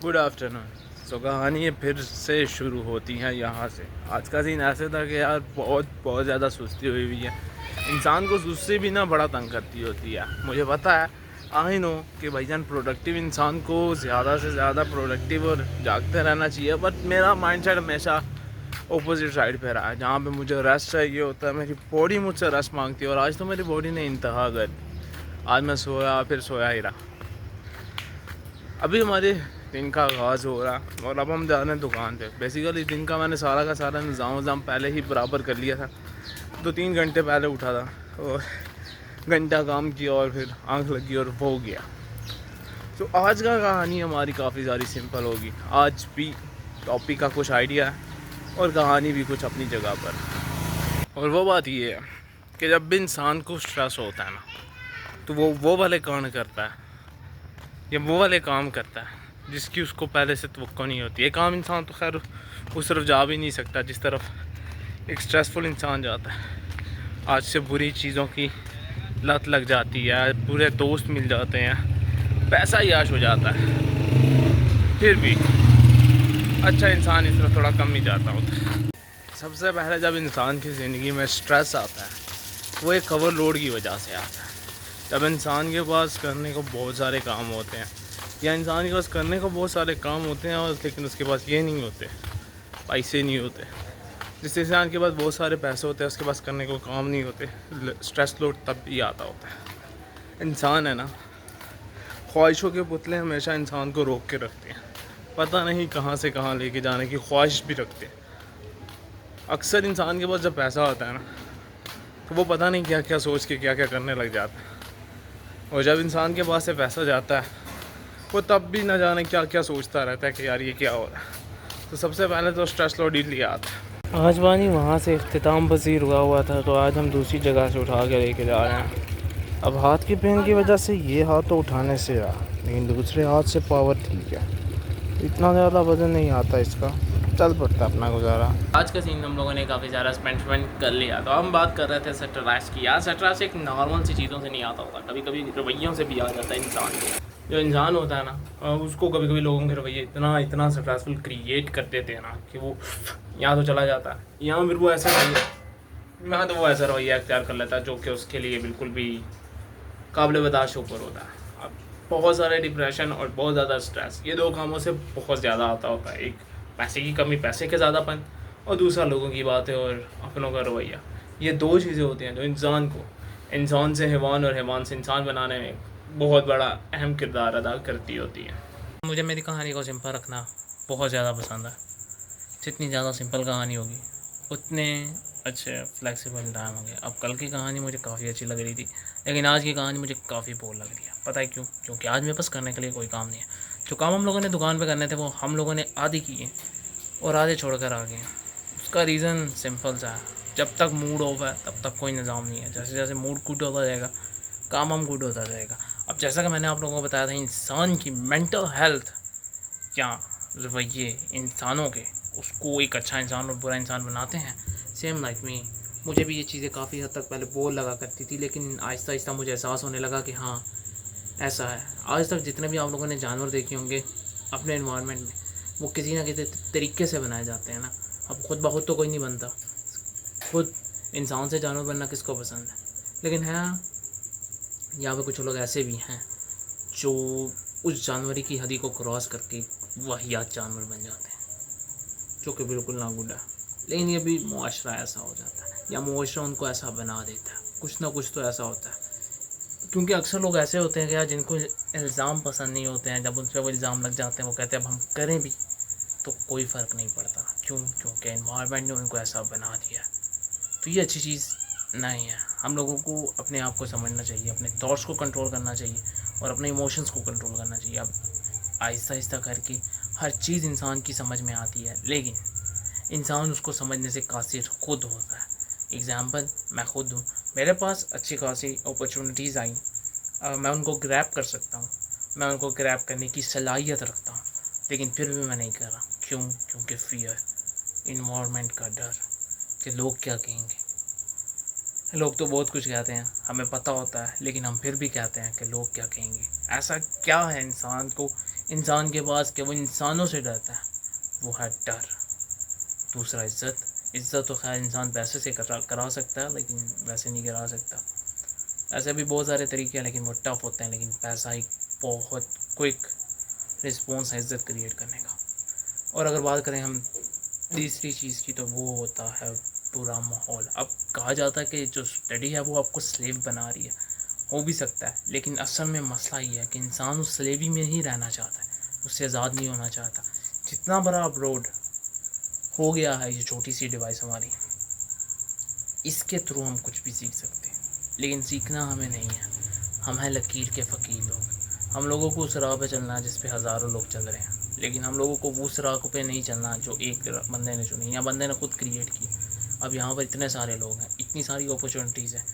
Good afternoon. सो कहानी फिर से शुरू होती है यहाँ से। आज का सीन ऐसे था कि यार बहुत ज़्यादा सुस्ती हुई है। इंसान को सुस्ती भी ना बड़ा तंग करती होती है। मुझे पता है, आई नो कि भाईजान प्रोडक्टिव इंसान को ज़्यादा से ज़्यादा प्रोडक्टिव और जागते रहना चाहिए, बट मेरा माइंडसेट हमेशा ऑपोजिट साइड पे रहा है। जहाँ पे मुझे रेस्ट चाहिए होता है, मेरी बॉडी मुझसे रेस्ट मांगती है, और आज तो मेरी बॉडी ने इंतहा कर दी। आज मैं सोया, फिर सोया ही रहा। अभी हमारे दिन का आगाज़ हो रहा और अब हम जा रहे हैं दुकान पे। बेसिकली दिन का मैंने सारा का सारा निज़ाम पहले ही बराबर कर लिया था। 2-3 घंटे पहले उठा था और घंटा काम किया और फिर आंख लगी और हो गया। तो आज का कहानी हमारी काफ़ी सारी सिंपल होगी। आज भी टॉपिक का कुछ आइडिया है और कहानी भी कुछ अपनी जगह पर। और वो बात ये है कि जब भी इंसान को स्ट्रेस होता है ना, तो वो वाले काम करता है या वो वाले काम करता है जिसकी उसको पहले से तवक्को नहीं होती। एक आम इंसान तो खैर उस तरफ जा भी नहीं सकता जिस तरफ एक स्ट्रेसफुल इंसान जाता है। आज से बुरी चीज़ों की लत लग जाती है, बुरे दोस्त मिल जाते हैं, पैसा याश हो जाता है, फिर भी अच्छा इंसान इस तरफ थोड़ा कम ही जाता होता है। सबसे पहले जब इंसान की ज़िंदगी में स्ट्रेस आता है, वो एक ओवरलोड की वजह से आता है। जब इंसान के पास करने को बहुत सारे काम होते हैं, या इंसान के पास करने को बहुत सारे काम होते हैं और लेकिन उसके पास ये नहीं होते, पैसे नहीं होते। जिस इंसान के पास बहुत सारे पैसे होते हैं, उसके पास करने को काम नहीं होते, स्ट्रेस लोड तब भी आता होता है। इंसान है ना, ख्वाहिशों के पुतले हमेशा इंसान को रोक के रखते हैं। पता नहीं कहाँ से कहाँ लेके जाने की ख्वाहिश भी रखते हैं। अक्सर इंसान के पास जब पैसा होता है ना, तो वो पता नहीं क्या क्या सोच के क्या क्या करने लग जाता है। और जब इंसान के पास से पैसा जाता है, वो तब भी ना जाने क्या क्या सोचता रहता है कि यार ये क्या हो रहा है। तो सबसे पहले तो स्ट्रेस लोड ही लिया आता है। आज वानी वहाँ से इख्तिताम पसीर हुआ था, तो आज हम दूसरी जगह से उठा के लेके जा रहे हैं। अब हाथ की पेन की वजह से ये हाथ तो उठाने से रहा, लेकिन दूसरे हाथ से पावर ठीक है, इतना ज़्यादा वजन नहीं आता इसका, चल पड़ता अपना गुजारा। आज का सीन हम लोगों ने काफ़ी ज़्यादा स्पेंड कर लिया। तो हम बात कर रहे थे सटराइज की। यार सटराइज एक नॉर्मल सी चीज़ों से नहीं आता होता, कभी कभी रवैयों से भी आ जाता है इंसान। जो इंसान होता है ना, उसको कभी कभी लोगों के रवैये इतना स्ट्रेसफुल क्रिएट कर देते हैं ना कि वो यहाँ तो चला जाता है, यहाँ फिर वो ऐसा रवैया, यहाँ तो वो ऐसा रवैया अख्तियार कर लेता है जो कि उसके लिए बिल्कुल भी काबिल बर्दाश्त ऊपर होता है। अब बहुत सारे डिप्रेशन और बहुत ज़्यादा स्ट्रेस, ये दो कामों से बहुत ज़्यादा आता होता है। एक पैसे की कमी, पैसे के ज़्यादापन, और दूसरा लोगों की बातें और अपनों का रवैया। ये दो चीज़ें होती हैं जो इंसान को इंसान से हैवान और हैवान से इंसान बनाने में बहुत बड़ा अहम किरदार अदा करती होती है। मुझे मेरी कहानी को सिंपल रखना बहुत ज़्यादा पसंद है। जितनी ज़्यादा सिंपल कहानी होगी उतने अच्छे फ्लेक्सिबल टाइम होंगे। अब कल की कहानी मुझे काफ़ी अच्छी लग रही थी, लेकिन आज की कहानी मुझे काफ़ी बोर लग रही है। पता है क्यों? क्योंकि आज मेरे पास करने के लिए कोई काम नहीं है। जो काम हम लोगों ने दुकान पे करने थे वो हम लोगों ने आधे किए और आधे छोड़ कर आ गए। उसका रीज़न सिंपल सा है, जब तक मूड ऑफ है तब तक कोई निज़ाम नहीं है। जैसे जैसे मूड गुड होता जाएगा, काम हम गुड होता जाएगा। अब जैसा कि मैंने आप लोगों को बताया था, इंसान की मेंटल हेल्थ या रवैये इंसानों के उसको एक अच्छा इंसान और बुरा इंसान बनाते हैं। सेम लाइक मी, मुझे भी ये चीज़ें काफ़ी हद तक पहले बोर लगा करती थी, लेकिन आहिस्ता आहिस्ता मुझे एहसास होने लगा कि हाँ ऐसा है। आज तक जितने भी आप लोगों ने जानवर देखे होंगे अपने इन्वायरमेंट में, वो किसी ना किसी तरीके से बनाए जाते हैं ना। अब खुद ब खुद तो कोई नहीं बनता, खुद इंसान से जानवर बनना किसको पसंद है। लेकिन है यहाँ पे कुछ लोग ऐसे भी हैं जो उस जानवरी की हदी को क्रॉस करके वाहियात जानवर बन जाते हैं, जो कि बिल्कुल ना गुड है। लेकिन ये भी मुआशरा ऐसा हो जाता है, या मुआशरा उनको ऐसा बना देता है। कुछ ना कुछ तो ऐसा होता है, क्योंकि अक्सर लोग ऐसे होते हैं कि यार जिनको इल्ज़ाम पसंद नहीं होते हैं, जब उन पर वो इल्ज़ाम लग जाते हैं वो कहते हैं अब हम करें भी तो कोई फ़र्क नहीं पड़ता। क्यों? क्योंकि एनवायरनमेंट ने उनको ऐसा बना दिया। तो ये अच्छी चीज़ नहीं है। हम लोगों को अपने आप को समझना चाहिए, अपने थॉट्स को कंट्रोल करना चाहिए और अपने इमोशंस को कंट्रोल करना चाहिए। अब आहिस्ता आहिस्ता करके हर चीज़ इंसान की समझ में आती है, लेकिन इंसान उसको समझने से कासिर खुद होता है। एग्ज़ाम्पल मैं खुद हूँ, मेरे पास अच्छी खासी अपॉर्चुनिटीज़ आई, मैं उनको ग्रैब कर सकता हूँ, मैं उनको ग्रैब करने की सलाहियत रखता हूँ, लेकिन फिर भी मैं नहीं कर रहा। क्यों? क्योंकि फियर, इन्वायरमेंट का डर कि लोग क्या कहेंगे। लोग तो बहुत कुछ कहते हैं, हमें पता होता है, लेकिन हम फिर भी कहते हैं कि लोग क्या कहेंगे। ऐसा क्या है इंसान को इंसान के पास केवल इंसानों से डरता है, वो है डर। दूसरा इज़्ज़त। इज़्ज़त तो खैर इंसान पैसे से करा सकता है, लेकिन वैसे नहीं करा सकता। ऐसे भी बहुत सारे तरीके हैं, लेकिन वो टफ होते हैं। लेकिन पैसा एक बहुत क्विक रिस्पॉन्स है इज़्ज़त क्रिएट करने का। और अगर बात करें हम तीसरी चीज़ की, तो वो होता है बुरा माहौल। अब कहा जाता है कि जो स्टडी है वो आपको स्लेव बना रही है, हो भी सकता है, लेकिन असल में मसला ये है कि इंसान उस स्लेवी में ही रहना चाहता है, उससे आज़ाद नहीं होना चाहता। जितना बड़ा अपलोड हो गया है ये छोटी सी डिवाइस हमारी, इसके थ्रू हम कुछ भी सीख सकते हैं, लेकिन सीखना हमें नहीं है। हम हैं लकीर के फ़कीर लोग। हम लोगों को उस राह पे चलना है जिस पे हज़ारों लोग चल रहे हैं, लेकिन हम लोगों को उस राह पे नहीं चलना जो एक बंदे ने चुनी या बंदे ने खुद क्रिएट की। अब यहाँ पर इतने सारे लोग हैं, इतनी सारी अपॉर्चुनिटीज़ हैं,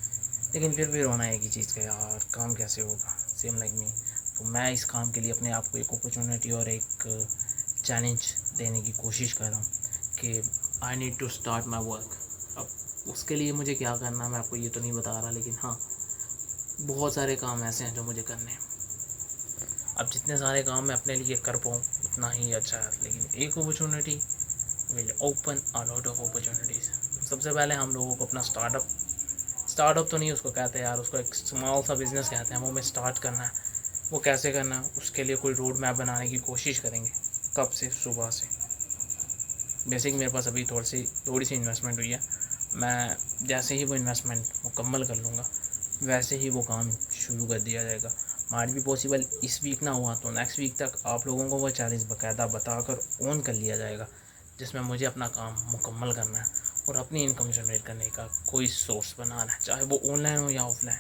लेकिन फिर भी रोना है एक ही चीज़ का, यार काम कैसे होगा, सेम लाइक मी। तो मैं इस काम के लिए अपने आप को एक अपॉर्चुनिटी और एक चैलेंज देने की कोशिश कर रहा हूँ कि I need to start my work. अब उसके लिए मुझे क्या करना है मैं आपको ये तो नहीं बता रहा, लेकिन हाँ, बहुत सारे काम ऐसे हैं जो मुझे करने हैं। अब जितने सारे काम मैं अपने लिए कर पाऊँ उतना ही अच्छा है, लेकिन एक opportunity will open a lot of opportunities. सबसे पहले हम लोगों को अपना स्टार्टअप तो नहीं उसको कहते यार, उसको एक स्मॉल सा बिज़नेस कहते हैं, वो हमें स्टार्ट करना है। वो कैसे करना है, उसके लिए कोई रोड मैप बनाने की कोशिश करेंगे। कब से? सुबह से। बेसिक मेरे पास अभी थोड़ी सी इन्वेस्टमेंट हुई है। मैं जैसे ही वो इन्वेस्टमेंट मुकम्मल कर लूँगा, वैसे ही वो काम शुरू कर दिया जाएगा। माइट भी पॉसिबल इस वीक ना हुआ तो नेक्स्ट वीक तक आप लोगों को वो चैलेंज बाकायदा बताकर ऑन कर लिया जाएगा, जिसमें मुझे अपना काम मुकम्मल करना है और अपनी इनकम जनरेट करने का कोई सोर्स बनाना है, चाहे वो ऑनलाइन हो या ऑफलाइन।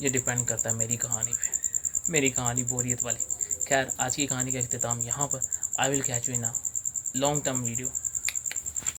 ये डिपेंड करता है मेरी कहानी पे, मेरी कहानी बोरियत वाली। खैर, आज की कहानी का इख्तिताम यहाँ पर। I will catch you in a long term video.